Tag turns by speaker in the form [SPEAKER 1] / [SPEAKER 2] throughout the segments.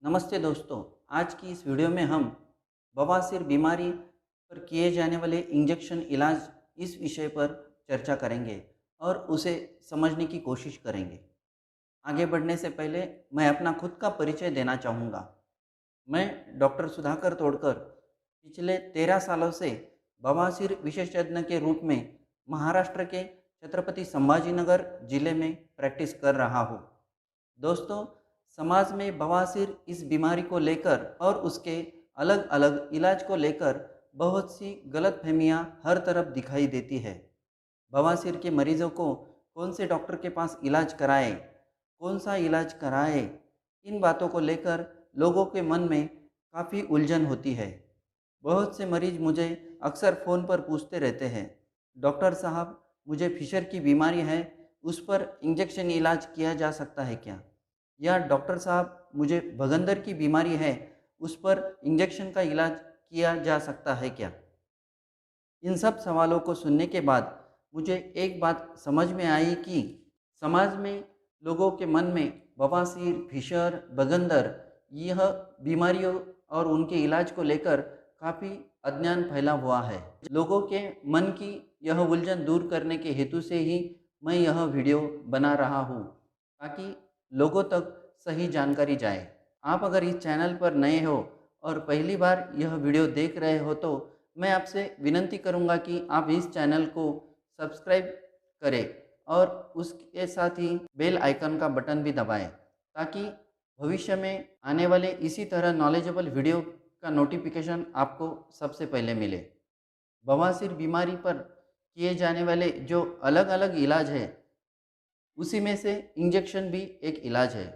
[SPEAKER 1] नमस्ते दोस्तों। आज की इस वीडियो में हम बवासीर बीमारी पर किए जाने वाले इंजेक्शन इलाज इस विषय पर चर्चा करेंगे और उसे समझने की कोशिश करेंगे। आगे बढ़ने से पहले मैं अपना खुद का परिचय देना चाहूँगा। मैं डॉक्टर सुधाकर तोड़कर पिछले 13 सालों से बवासीर विशेषज्ञ के रूप में महाराष्ट्र के छत्रपति संभाजीनगर जिले में प्रैक्टिस कर रहा हूँ। दोस्तों, समाज में बवासीर इस बीमारी को लेकर और उसके अलग अलग इलाज को लेकर बहुत सी गलतफहमियां हर तरफ दिखाई देती है। बवासीर के मरीजों को कौन से डॉक्टर के पास इलाज कराए, कौन सा इलाज कराए, इन बातों को लेकर लोगों के मन में काफ़ी उलझन होती है। बहुत से मरीज मुझे अक्सर फ़ोन पर पूछते रहते हैं, डॉक्टर साहब, मुझे फिशर की बीमारी है, उस पर इंजेक्शन इलाज किया जा सकता है क्या? या डॉक्टर साहब, मुझे भगंदर की बीमारी है, उस पर इंजेक्शन का इलाज किया जा सकता है क्या? इन सब सवालों को सुनने के बाद मुझे एक बात समझ में आई कि समाज में लोगों के मन में बवासीर, फिशर, भगंदर, यह बीमारियों और उनके इलाज को लेकर काफ़ी अज्ञान फैला हुआ है। लोगों के मन की यह उलझन दूर करने के हेतु से ही मैं यह वीडियो बना रहा हूँ, ताकि लोगों तक सही जानकारी जाए। आप अगर इस चैनल पर नए हो और पहली बार यह वीडियो देख रहे हो तो मैं आपसे विनंती करूंगा कि आप इस चैनल को सब्सक्राइब करें और उसके साथ ही बेल आइकन का बटन भी दबाएं, ताकि भविष्य में आने वाले इसी तरह नॉलेजेबल वीडियो का नोटिफिकेशन आपको सबसे पहले मिले। बवासीर बीमारी पर किए जाने वाले जो अलग अलग इलाज है, उसी में से इंजेक्शन भी एक इलाज है।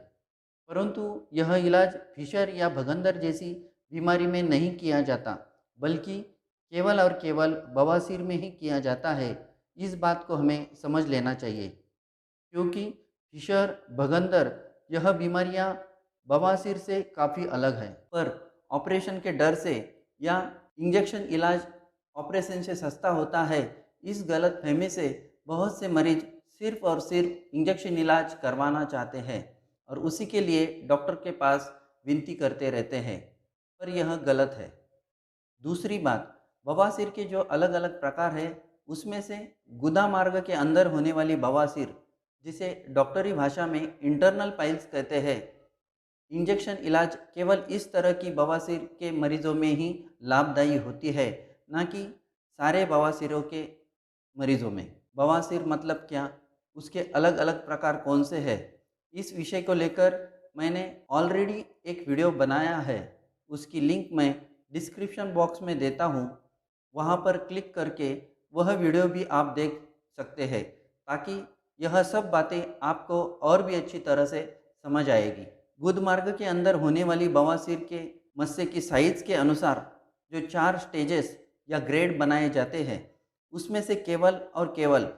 [SPEAKER 1] परंतु यह इलाज फिशर या भगंदर जैसी बीमारी में नहीं किया जाता, बल्कि केवल और केवल बवासीर में ही किया जाता है। इस बात को हमें समझ लेना चाहिए, क्योंकि फिशर, भगंदर, यह बीमारियां बवासीर से काफ़ी अलग है। पर ऑपरेशन के डर से या इंजेक्शन इलाज ऑपरेशन से सस्ता होता है, इस गलत फहमी से बहुत से मरीज सिर्फ और सिर्फ इंजेक्शन इलाज करवाना चाहते हैं और उसी के लिए डॉक्टर के पास विनती करते रहते हैं, पर यह गलत है। दूसरी बात, बवासीर के जो अलग अलग प्रकार है, उसमें से गुदा मार्ग के अंदर होने वाली बवासीर, जिसे डॉक्टरी भाषा में इंटरनल पाइल्स कहते हैं, इंजेक्शन इलाज केवल इस तरह की बवासीर के मरीजों में ही लाभदायी होती है, ना कि सारे बवासीरों के मरीजों में। बवासीर मतलब क्या, उसके अलग अलग प्रकार कौन से हैं, इस विषय को लेकर मैंने ऑलरेडी एक वीडियो बनाया है। उसकी लिंक मैं डिस्क्रिप्शन बॉक्स में देता हूँ, वहाँ पर क्लिक करके वह वीडियो भी आप देख सकते हैं, ताकि यह सब बातें आपको और भी अच्छी तरह से समझ आएगी। गुदमार्ग के अंदर होने वाली बवासीर के मस्से की साइज के अनुसार जो 4 स्टेजेस या ग्रेड बनाए जाते हैं, उसमें से केवल और केवल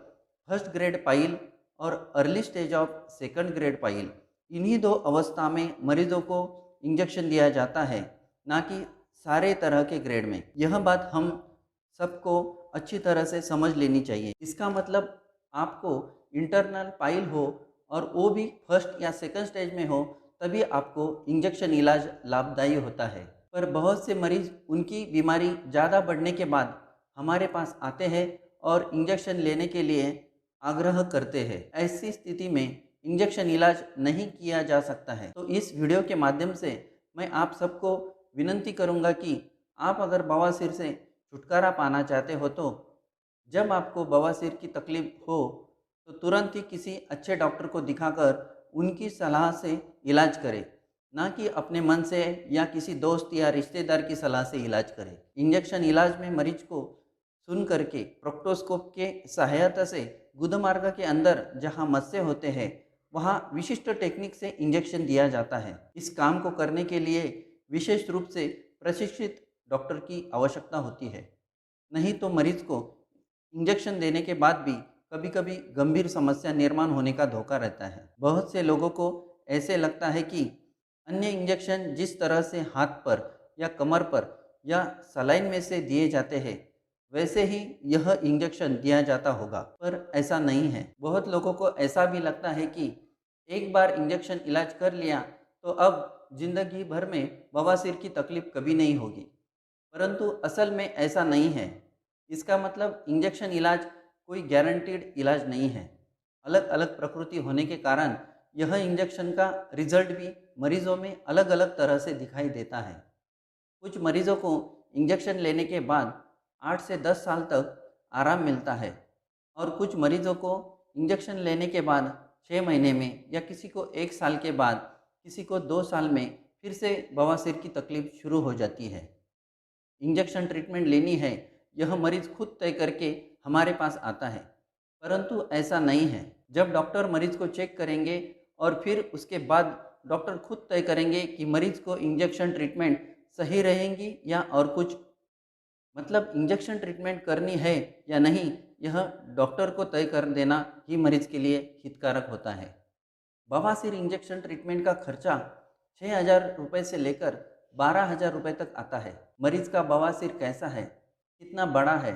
[SPEAKER 1] फर्स्ट ग्रेड पाइल और early stage of second grade pile, इन्हीं दो अवस्था में मरीजों को इंजेक्शन दिया जाता है, ना कि सारे तरह के ग्रेड में। यह बात हम सबको अच्छी तरह से समझ लेनी चाहिए। इसका मतलब आपको इंटरनल पाइल हो और वो भी फर्स्ट या सेकंड स्टेज में हो, तभी आपको इंजेक्शन इलाज लाभदायी होता है। पर बहुत से मरीज उनकी बीमारी ज़्यादा बढ़ने के बाद हमारे पास आते हैं और इंजेक्शन लेने के लिए आग्रह करते हैं। ऐसी स्थिति में इंजेक्शन इलाज नहीं किया जा सकता है। तो इस वीडियो के माध्यम से मैं आप सबको विनंती करूंगा कि आप अगर बवासीर से छुटकारा पाना चाहते हो तो जब आपको बवासीर की तकलीफ हो तो तुरंत ही किसी अच्छे डॉक्टर को दिखाकर उनकी सलाह से इलाज करें, ना कि अपने मन से या किसी दोस्त या रिश्तेदार की सलाह से इलाज करें। इंजेक्शन इलाज में मरीज को सुन करके प्रोक्टोस्कोप के सहायता से गुदमार्ग के अंदर जहां मस्से होते हैं, वहां विशिष्ट टेक्निक से इंजेक्शन दिया जाता है। इस काम को करने के लिए विशेष रूप से प्रशिक्षित डॉक्टर की आवश्यकता होती है, नहीं तो मरीज को इंजेक्शन देने के बाद भी कभी कभी गंभीर समस्या निर्माण होने का धोखा रहता है। बहुत से लोगों को ऐसे लगता है कि अन्य इंजेक्शन जिस तरह से हाथ पर या कमर पर या सलाइन में से दिए जाते हैं, वैसे ही यह इंजेक्शन दिया जाता होगा, पर ऐसा नहीं है। बहुत लोगों को ऐसा भी लगता है कि एक बार इंजेक्शन इलाज कर लिया तो अब ज़िंदगी भर में बवासीर की तकलीफ़ कभी नहीं होगी। परंतु असल में ऐसा नहीं है। इसका मतलब इंजेक्शन इलाज कोई गारंटीड इलाज नहीं है। अलग अलग प्रकृति होने के कारण यह इंजेक्शन का रिजल्ट भी मरीजों में अलग अलग तरह से दिखाई देता है। कुछ मरीजों को इंजेक्शन लेने के बाद 8 से 10 साल तक आराम मिलता है और कुछ मरीजों को इंजेक्शन लेने के बाद 6 महीने में या किसी को 1 साल के बाद, किसी को 2 साल में फिर से बवासीर की तकलीफ शुरू हो जाती है। इंजेक्शन ट्रीटमेंट लेनी है, यह मरीज खुद तय करके हमारे पास आता है। परंतु ऐसा नहीं है। जब डॉक्टर मरीज को चेक करेंगे और फिर उसके बाद डॉक्टर खुद तय करेंगे कि मरीज को इंजेक्शन ट्रीटमेंट सही रहेंगी या और कुछ, मतलब इंजेक्शन ट्रीटमेंट करनी है या नहीं, यह डॉक्टर को तय कर देना ही मरीज के लिए हितकारक होता है। बवासीर इंजेक्शन ट्रीटमेंट का खर्चा 6,000 रुपये से लेकर 12,000 रुपये तक आता है। मरीज का बवासीर कैसा है, कितना बड़ा है,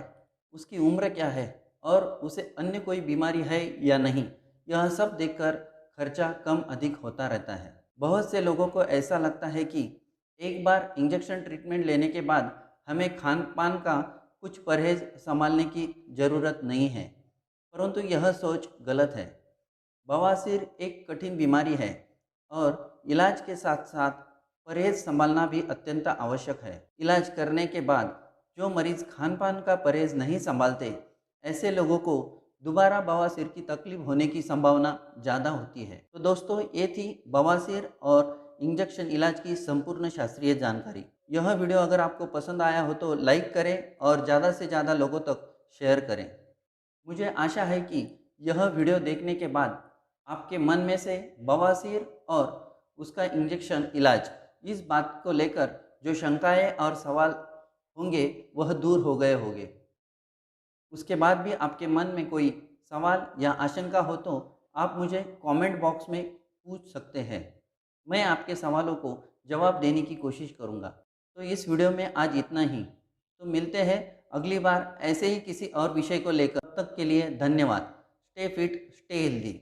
[SPEAKER 1] उसकी उम्र क्या है और उसे अन्य कोई बीमारी है या नहीं, यह सब देखकर खर्चा कम अधिक होता रहता है। बहुत से लोगों को ऐसा लगता है कि एक बार इंजेक्शन ट्रीटमेंट लेने के बाद हमें खान पान का कुछ परहेज संभालने की ज़रूरत नहीं है, परंतु यह सोच गलत है। बवासीर एक कठिन बीमारी है और इलाज के साथ साथ परहेज संभालना भी अत्यंत आवश्यक है। इलाज करने के बाद जो मरीज खान पान का परहेज नहीं संभालते, ऐसे लोगों को दोबारा बवासीर की तकलीफ होने की संभावना ज़्यादा होती है। तो दोस्तों, ये थी बवासीर और इंजेक्शन इलाज की संपूर्ण शास्त्रीय जानकारी। यह वीडियो अगर आपको पसंद आया हो तो लाइक करें और ज़्यादा से ज़्यादा लोगों तक शेयर करें। मुझे आशा है कि यह वीडियो देखने के बाद आपके मन में से बवासीर और उसका इंजेक्शन इलाज, इस बात को लेकर जो शंकाएं और सवाल होंगे वह दूर हो गए होंगे। उसके बाद भी आपके मन में कोई सवाल या आशंका हो तो आप मुझे कमेंट बॉक्स में पूछ सकते हैं। मैं आपके सवालों को जवाब देने की कोशिश करूँगा। तो इस वीडियो में आज इतना ही। तो मिलते हैं अगली बार ऐसे ही किसी और विषय को लेकर। तब तक के लिए धन्यवाद। Stay fit, stay healthy.